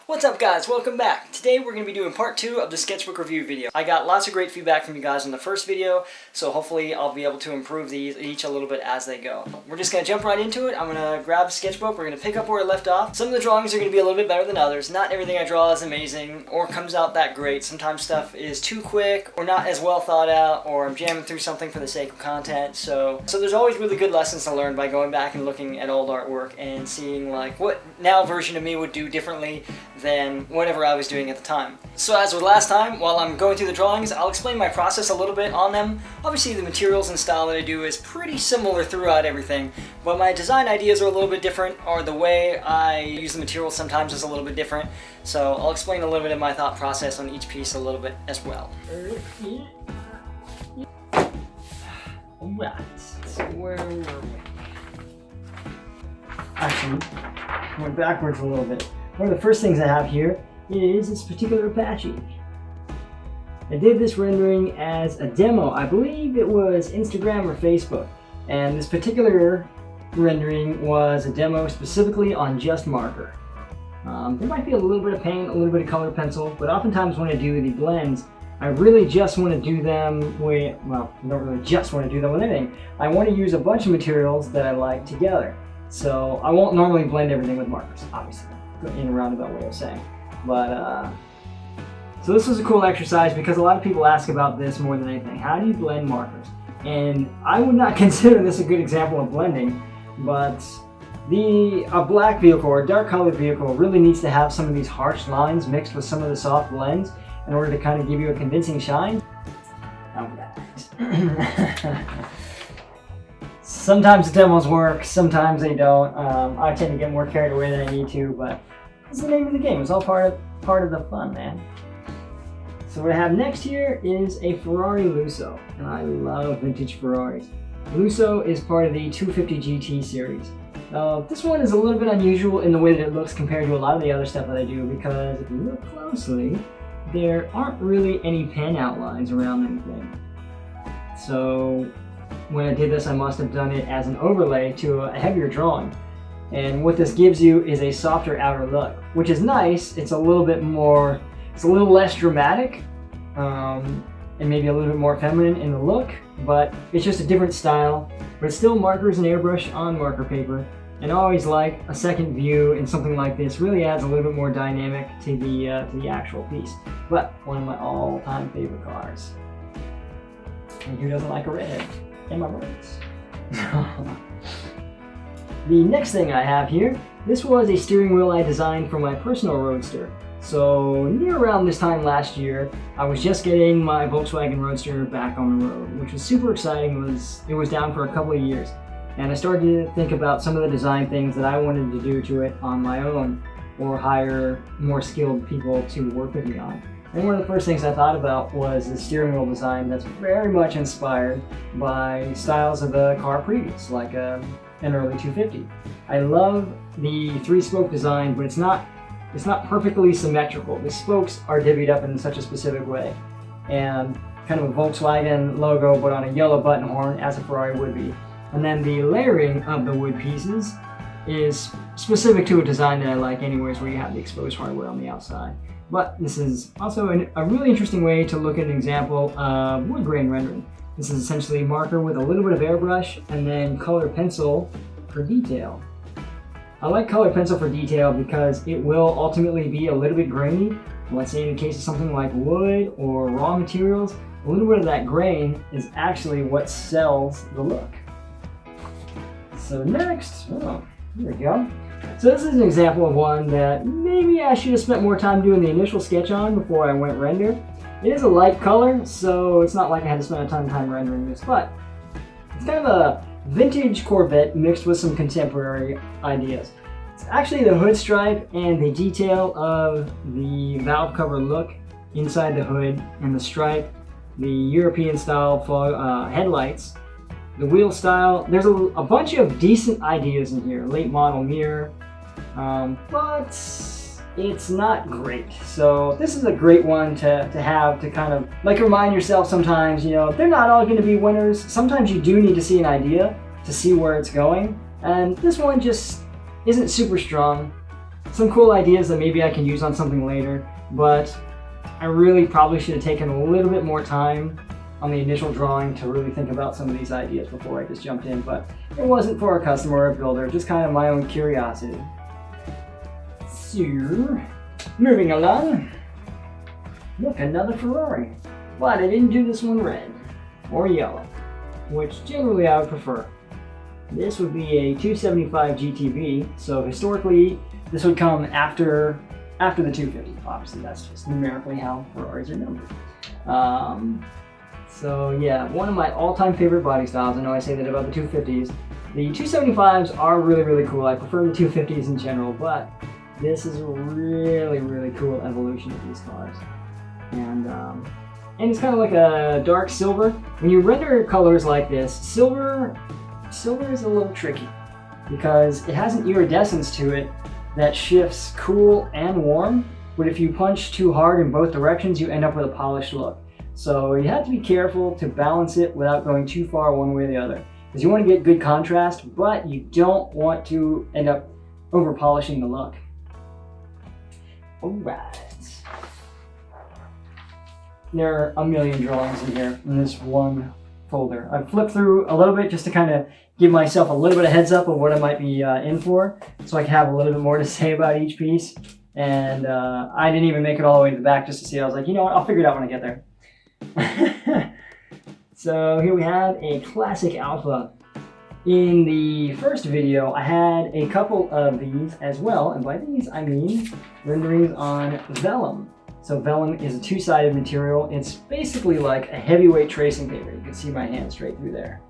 What's up guys, welcome back. Today we're going to be doing part 2 of the sketchbook review video. I got lots of great feedback from you guys in the first video, so hopefully I'll be able to improve these each a little bit as they go. We're just going to jump right into it. I'm going to grab a sketchbook, we're going to pick up where I left off. Some of the drawings are going to be a little bit better than others. Not everything I draw is amazing or comes out that great. Sometimes stuff is too quick or not as well thought out, or I'm jamming through something for the sake of content. So there's always really good lessons to learn by going back and looking at old artwork and seeing like what now version of me would do differently than whatever I was doing at the time. So as with last time, while I'm going through the drawings, I'll explain my process a little bit on them. Obviously the materials and style that I do is pretty similar throughout everything, but my design ideas are a little bit different, or the way I use the materials sometimes is a little bit different. So I'll explain a little bit of my thought process on each piece a little bit as well. Alright, so where were we? Actually, I went backwards a little bit. One of the first things I have here is this particular Apache. I did this rendering as a demo. I believe it was Instagram or Facebook. And this particular rendering was a demo specifically on just marker. There might be a little bit of paint, a little bit of color pencil, but oftentimes when I do the blends, I really just want to do them with, well, I don't really just want to do them with anything. I want to use a bunch of materials that I like together. So I won't normally blend everything with markers, obviously, in a roundabout way of saying. But, so this was a cool exercise because a lot of people ask about this more than anything. How do you blend markers? And I would not consider this a good example of blending, but a black vehicle or a dark colored vehicle really needs to have some of these harsh lines mixed with some of the soft blends in order to kind of give you a convincing shine. Sometimes the demos work, sometimes they don't. I tend to get more carried away than I need to, but it's the name of the game. It's all part of the fun, man. So what I have next here is a Ferrari Lusso, and I love vintage Ferraris. Lusso is part of the 250 GT series. This one is a little bit unusual in the way that it looks compared to a lot of the other stuff that I do, because if you look closely, there aren't really any pen outlines around anything. So when I did this, I must have done it as an overlay to a heavier drawing. And what this gives you is a softer outer look, which is nice. It's a little bit more, it's a little less dramatic, and maybe a little bit more feminine in the look, but it's just a different style. But it's still markers and airbrush on marker paper. And I always like a second view in something like this. Really adds a little bit more dynamic to the actual piece. But one of my all-time favorite cars. And who doesn't like a redhead? Am I right? The next thing I have here, this was a steering wheel I designed for my personal Roadster. So near around this time last year, I was just getting my Volkswagen Roadster back on the road, which was super exciting. It was down for a couple of years. And I started to think about some of the design things that I wanted to do to it on my own, or hire more skilled people to work with me on. And one of the first things I thought about was the steering wheel design that's very much inspired by styles of the car previous, like an early 250. I love the 3-spoke design, but it's not perfectly symmetrical. The spokes are divvied up in such a specific way, and kind of a Volkswagen logo, but on a yellow button horn, as a Ferrari would be. And then the layering of the wood pieces is specific to a design that I like anyways, where you have the exposed hardware on the outside. But this is also a really interesting way to look at an example of wood grain rendering. This is essentially marker with a little bit of airbrush and then color pencil for detail. I like color pencil for detail because it will ultimately be a little bit grainy. Let's say in the case of something like wood or raw materials, a little bit of that grain is actually what sells the look. So next, oh, here we go. So this is an example of one that maybe I should have spent more time doing the initial sketch on before I went render. It is a light color, so it's not like I had to spend a ton of time rendering this, but it's kind of a vintage Corvette mixed with some contemporary ideas. It's actually the hood stripe and the detail of the valve cover look inside the hood, and the stripe, the European style headlights, the wheel style. There's a bunch of decent ideas in here. Late model mirror, but it's not great. So this is a great one to have to kind of like remind yourself sometimes, you know, they're not all going to be winners. Sometimes you do need to see an idea to see where it's going. And this one just isn't super strong. some cool ideas that maybe I can use on something later, but I really probably should have taken a little bit more time on the initial drawing to really think about some of these ideas before I just jumped in, but it wasn't for a customer or a builder, just kind of my own curiosity. So, moving along. Look, another Ferrari. But I didn't do this one red or yellow, which generally I would prefer. This would be a 275 GTB, so historically this would come after the 250. Obviously, that's just numerically how Ferraris are numbered. So yeah, one of my all-time favorite body styles. I know I say that about the 250s. The 275s are really, really cool. I prefer the 250s in general, but this is a really, really cool evolution of these cars. And it's kind of like a dark silver. When you render colors like this, silver is a little tricky because it has an iridescence to it that shifts cool and warm, but if you punch too hard in both directions, you end up with a polished look. So you have to be careful to balance it without going too far one way or the other, because you want to get good contrast, but you don't want to end up over polishing the look. All right. There are a million drawings in here in this one folder. I've flipped through a little bit just to kind of give myself a little bit of heads up of what I might be in for, so I can have a little bit more to say about each piece. And I didn't even make it all the way to the back just to see. I was like, you know what, I'll figure it out when I get there. So here we have a classic Alpha. In the first video, I had a couple of these as well, and by these I mean renderings on Vellum. So Vellum is a two-sided material. It's basically like a heavyweight tracing paper. You can see my hand straight through there.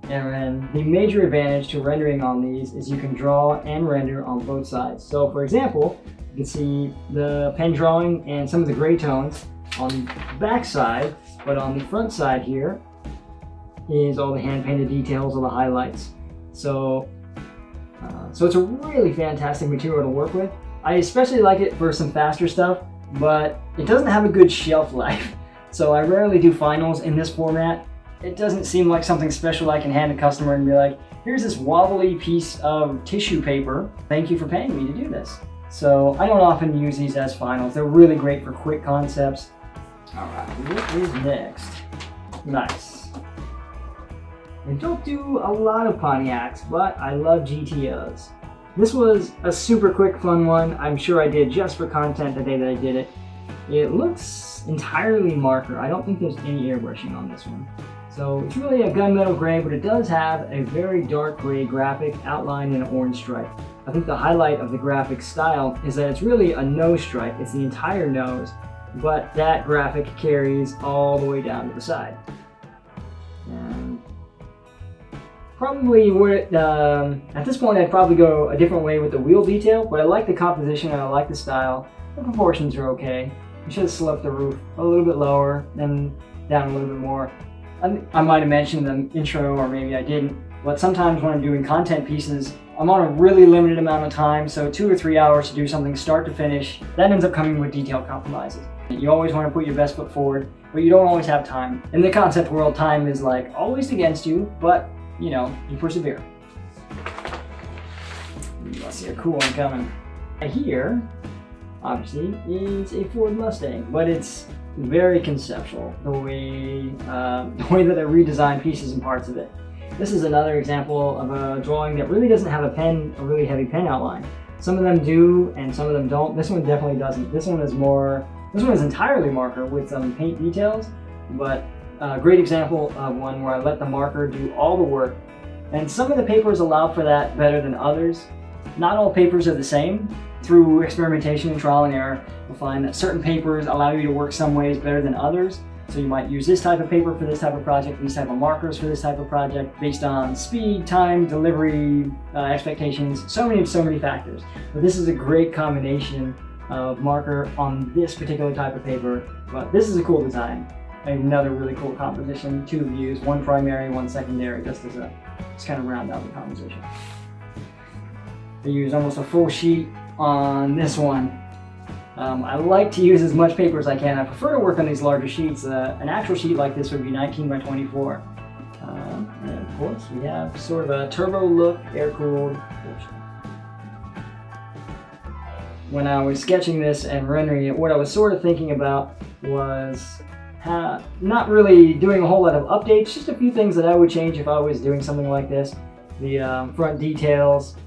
And then the major advantage to rendering on these is you can draw and render on both sides. So for example, you can see the pen drawing and some of the gray tones on the back side, but on the front side here is all the hand-painted details of the highlights. So it's a really fantastic material to work with. I especially like it for some faster stuff, but it doesn't have a good shelf life. So I rarely do finals in this format. It doesn't seem like something special I can hand a customer and be like, here's this wobbly piece of tissue paper. Thank you for paying me to do this. So I don't often use these as finals. They're really great for quick concepts. All right, what is next? Nice. I don't do a lot of Pontiacs, but I love GTOs. This was a super quick, fun one. I'm sure I did just for content the day that I did it. It looks entirely marker. I don't think there's any airbrushing on this one. So it's really a gunmetal gray, but it does have a very dark gray graphic outlined in an orange stripe. I think the highlight of the graphic style is that it's really a nose stripe. It's the entire nose, but that graphic carries all the way down to the side. And probably at this point I'd probably go a different way with the wheel detail, but I like the composition and I like the style. The proportions are okay. I should have sloped the roof a little bit lower, then down a little bit more. I might have mentioned the intro, or maybe I didn't, but sometimes when I'm doing content pieces, I'm on a really limited amount of time, so 2 or 3 hours to do something start to finish. That ends up coming with detail compromises. You always want to put your best foot forward, but you don't always have time. In the concept world, time is like always against you, but you know, you persevere. I see a cool one coming. Here, obviously, is a Ford Mustang, but it's very conceptual, the way that I redesigned pieces and parts of it. This is another example of a drawing that really doesn't have a really heavy pen outline. Some of them do, and some of them don't. This one definitely doesn't. This one is entirely marker with some paint details, but a great example of one where I let the marker do all the work. And some of the papers allow for that better than others. Not all papers are the same. Through experimentation and trial and error, you'll find that certain papers allow you to work some ways better than others. So you might use this type of paper for this type of project, these type of markers for this type of project, based on speed, time, delivery, expectations, so many factors. But this is a great combination of marker on this particular type of paper. But this is a cool design. Another really cool composition, 2 views, 1 primary, 1 secondary, just kind of round out the composition. I used almost a full sheet on this one. I like to use as much paper as I can. I prefer to work on these larger sheets. An actual sheet like this would be 19 by 24. And of course, we have sort of a turbo look, air-cooled portion. when I was sketching this and rendering it, what I was sort of thinking about was not really doing a whole lot of updates, just a few things that I would change if I was doing something like this. The front details,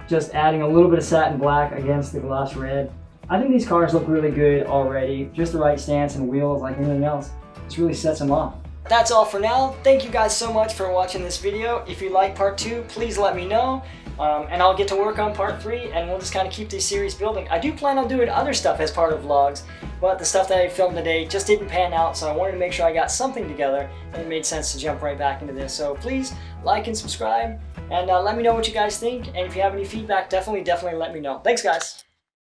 just adding a little bit of satin black against the gloss red. I think these cars look really good already. Just the right stance and wheels, like anything else, just really sets them off. That's all for now. Thank you guys so much for watching this video. If you like part 2, please let me know. And I'll get to work on part 3, and we'll just kind of keep this series building. I do plan on doing other stuff as part of vlogs, but the stuff that I filmed today just didn't pan out, so I wanted to make sure I got something together, and it made sense to jump right back into this. So please like and subscribe, and let me know what you guys think. And if you have any feedback, definitely let me know. Thanks, guys.